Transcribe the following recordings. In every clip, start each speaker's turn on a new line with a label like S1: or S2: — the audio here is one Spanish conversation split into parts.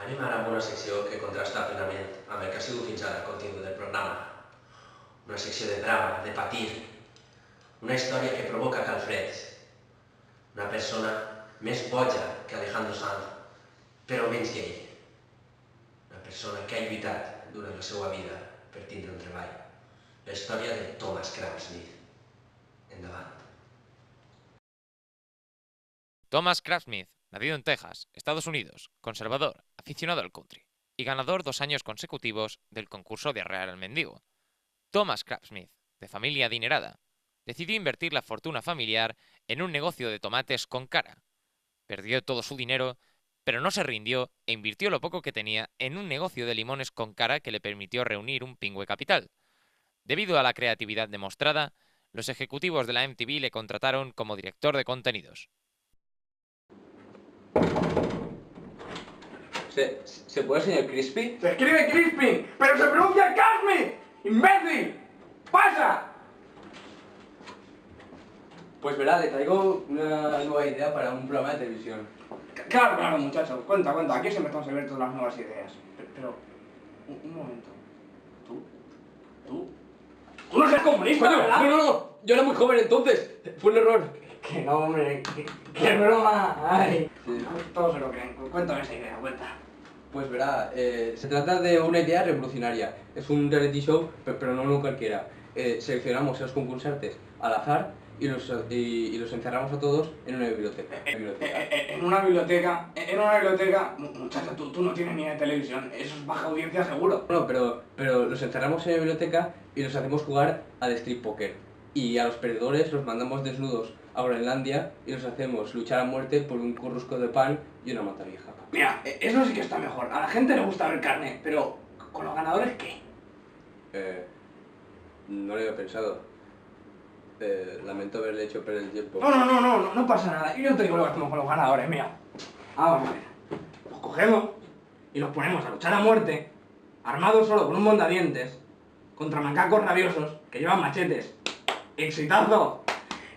S1: mi m'agrada una secció que contrasta plenament amb el que ha sigut fins ara el contingut del programa. Una secció de drama, de patir, una història que provoca calfreds, una persona més boja que Alejandro Sanz, però menys gay. Una persona que ha lluitat durant la seva vida per tindre un treball. La història de Thomas Craftsmith. Endavant.
S2: Thomas Craftsmith, nacido en Texas, Estados Unidos, conservador, aficionado al country y ganador 2 años consecutivos del concurso de arrear al mendigo. Thomas Craftsmith, de familia adinerada, decidió invertir la fortuna familiar en un negocio de tomates con cara. Perdió todo su dinero, pero no se rindió e invirtió lo poco que tenía en un negocio de limones con cara que le permitió reunir un pingüe capital. Debido a la creatividad demostrada, los ejecutivos de la MTV le contrataron como director de contenidos.
S3: ¿Se puede, señor Crispy?
S4: ¡Se escribe Crispy! ¡Pero se pronuncia Craftsmith! ¡Imbécil! ¡Pasa!
S3: Pues verá, le traigo una nueva idea para un programa de televisión.
S4: Claro, muchacho. Cuenta. Aquí siempre estamos abiertos a las nuevas ideas. Pero, un momento. ¿Tú no eres comunista, ¿verdad?
S3: No. Yo era muy joven entonces. Fue un error.
S4: Que no, hombre. ¡Qué broma! ¡Ay! Sí. Todos se lo creen. Cuéntame esa idea, cuenta.
S3: Pues verá, se trata de una idea revolucionaria. Es un reality show, pero no uno cualquiera. Seleccionamos a los concursantes al azar y los encerramos a todos en una biblioteca.
S4: En una biblioteca, muchacho, tú no tienes ni de televisión, eso es baja audiencia seguro.
S3: No, pero los encerramos en la biblioteca y los hacemos jugar al strip poker. Y a los perdedores los mandamos desnudos a Groenlandia y los hacemos luchar a muerte por un corrusco de pan y una mata vieja.
S4: Mira, eso sí que está mejor. A la gente le gusta ver carne, pero ¿con los ganadores qué?
S3: No lo había pensado. Lamento haberle hecho perder el tiempo.
S4: No pasa nada. Yo te digo lo que hacemos con los ganadores, mira. Vamos a ver. Los cogemos y los ponemos a luchar a muerte, armados solo con un mondadientes, contra macacos rabiosos que llevan machetes. ¡Exitazo!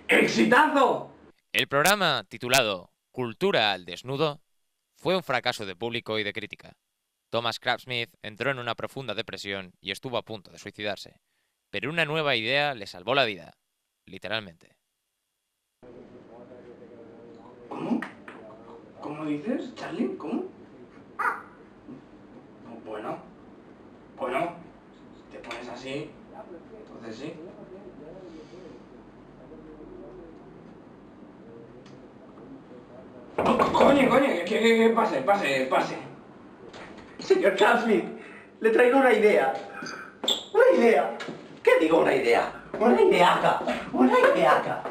S4: ¡Exitazo!
S2: El programa, titulado Cultura al desnudo, fue un fracaso de público y de crítica. Thomas Craftsmith entró en una profunda depresión y estuvo a punto de suicidarse. Pero una nueva idea le salvó la vida, literalmente.
S4: ¿Cómo? ¿Cómo dices, Charlie? ¿Cómo? Bueno, te pones así, entonces sí. Coño, que pase.
S5: Señor Craftsmith, le traigo una idea. ¿Una idea? ¿Qué digo una idea? Una ideaca.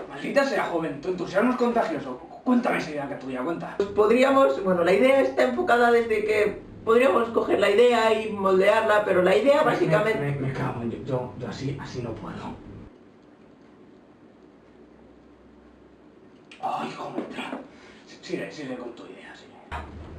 S4: Maldita sea, joven, tu entusiasmo es contagioso. Cuéntame esa idea tuya, cuenta.
S5: Pues la idea está enfocada desde que podríamos coger la idea y moldearla, pero la idea básicamente...
S4: Me cago en yo así no puedo. Ay, joder. Sigue con tu idea, sigue.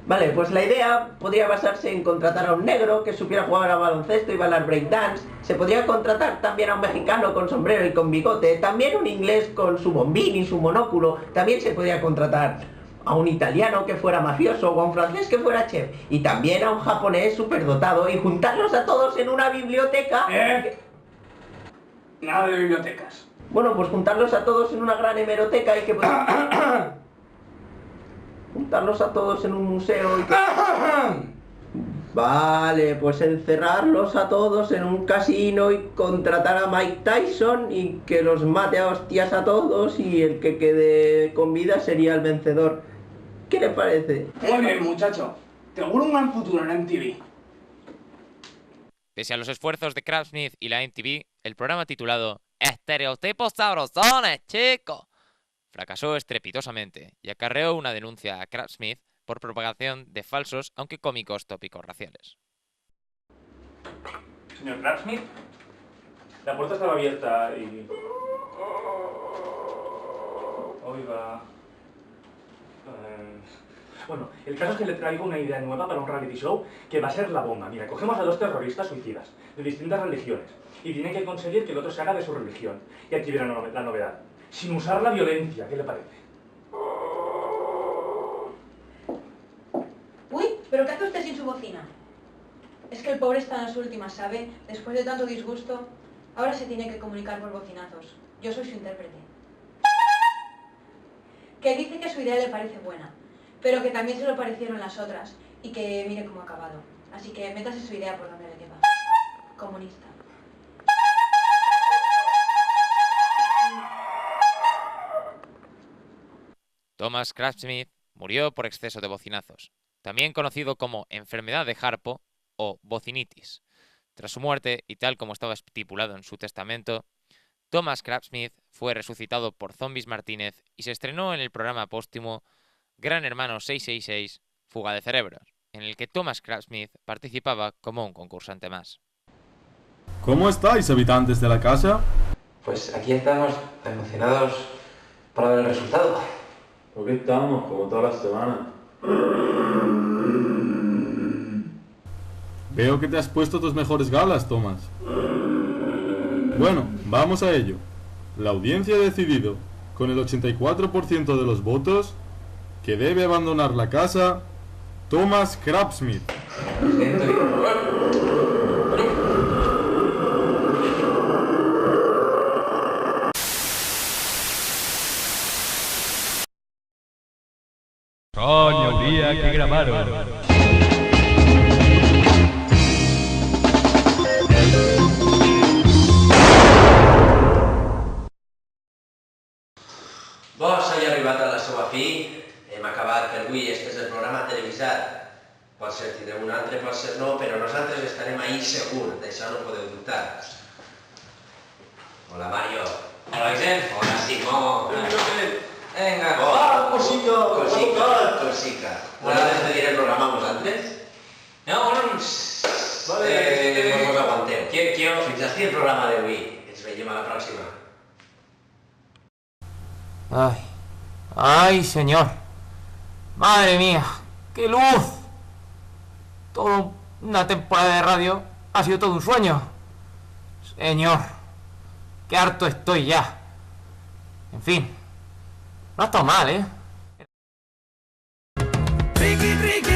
S5: Vale, pues la idea podría basarse en contratar a un negro que supiera jugar a baloncesto y bailar breakdance. Se podría contratar también a un mexicano con sombrero y con bigote, también un inglés con su bombín y su monóculo. También se podría contratar a un italiano que fuera mafioso o a un francés que fuera chef. Y también a un japonés superdotado y juntarlos a todos en una biblioteca.
S4: Nada de bibliotecas.
S5: Bueno, pues juntarlos a todos en una gran hemeroteca y que... juntarlos a todos en un museo y que... Vale, pues encerrarlos a todos en un casino y contratar a Mike Tyson y que los mate a hostias a todos y el que quede con vida sería el vencedor. ¿Qué le parece?
S4: Muy bien, muchacho. Te auguro un gran futuro en MTV.
S2: Pese a los esfuerzos de Craftsmith y la MTV, el programa titulado Estereotipos sabrosones, chicos, fracasó estrepitosamente y acarreó una denuncia a Craftsmith por propagación de falsos, aunque cómicos, tópicos raciales.
S6: Señor Craftsmith, la puerta estaba abierta y... Oiga... Bueno, el caso es que le traigo una idea nueva para un reality show que va a ser la bomba. Mira, cogemos a 2 terroristas suicidas de distintas religiones y tienen que conseguir que el otro se haga de su religión. Y aquí viene la novedad. Sin usar la violencia, ¿qué le parece?
S5: Uy,
S7: ¿Pero qué hace usted sin su bocina? Es que el pobre está en las últimas, ¿sabe? Después de tanto disgusto, ahora se tiene que comunicar por bocinazos. Yo soy su intérprete. Que dice que su idea le parece buena, pero que también se lo parecieron las otras, y que mire cómo ha acabado. Así que métase su idea por donde le quepa. Comunista.
S2: Thomas Craftsmith murió por exceso de bocinazos, también conocido como enfermedad de Harpo o bocinitis. Tras su muerte, y tal como estaba estipulado en su testamento, Thomas Craftsmith fue resucitado por Zombies Martínez y se estrenó en el programa póstumo Gran Hermano 666, Fuga de Cerebros, en el que Thomas Craftsmith participaba como un concursante más.
S8: ¿Cómo estáis, habitantes de la casa?
S1: Pues aquí estamos, emocionados para ver el resultado.
S8: Aquí estamos, como todas las semanas. Veo que te has puesto tus mejores galas, Thomas. Bueno, vamos a ello. La audiencia ha decidido, con el 84% de los votos, que debe abandonar la casa Thomas Craftsmith.
S9: Coño, el día que grabaron.
S1: Vos heu arribat a la seva fi, hem acabat per avui, este és el programa televisat. Pot ser tindrem un altre, pot ser no, però nosaltres estarem ahí segur, d'això no podeu dubtar. Hola Mario.
S10: Hola Vicent.
S1: Hola Simón.
S10: Venga.
S1: Hola, Cosica. Voleu despedir el programa vosaltres?
S10: No, bueno,
S1: Vos vos aguanteu.
S10: Quiero...
S1: Fins aquí el programa d'avui. Ens veiem a la pròxima.
S11: Ay, ay, señor. Madre mía, qué luz. Toda una temporada de radio ha sido todo un sueño. Señor, qué harto estoy ya. En fin, no ha estado mal, ¿eh?
S12: Ricky, Ricky,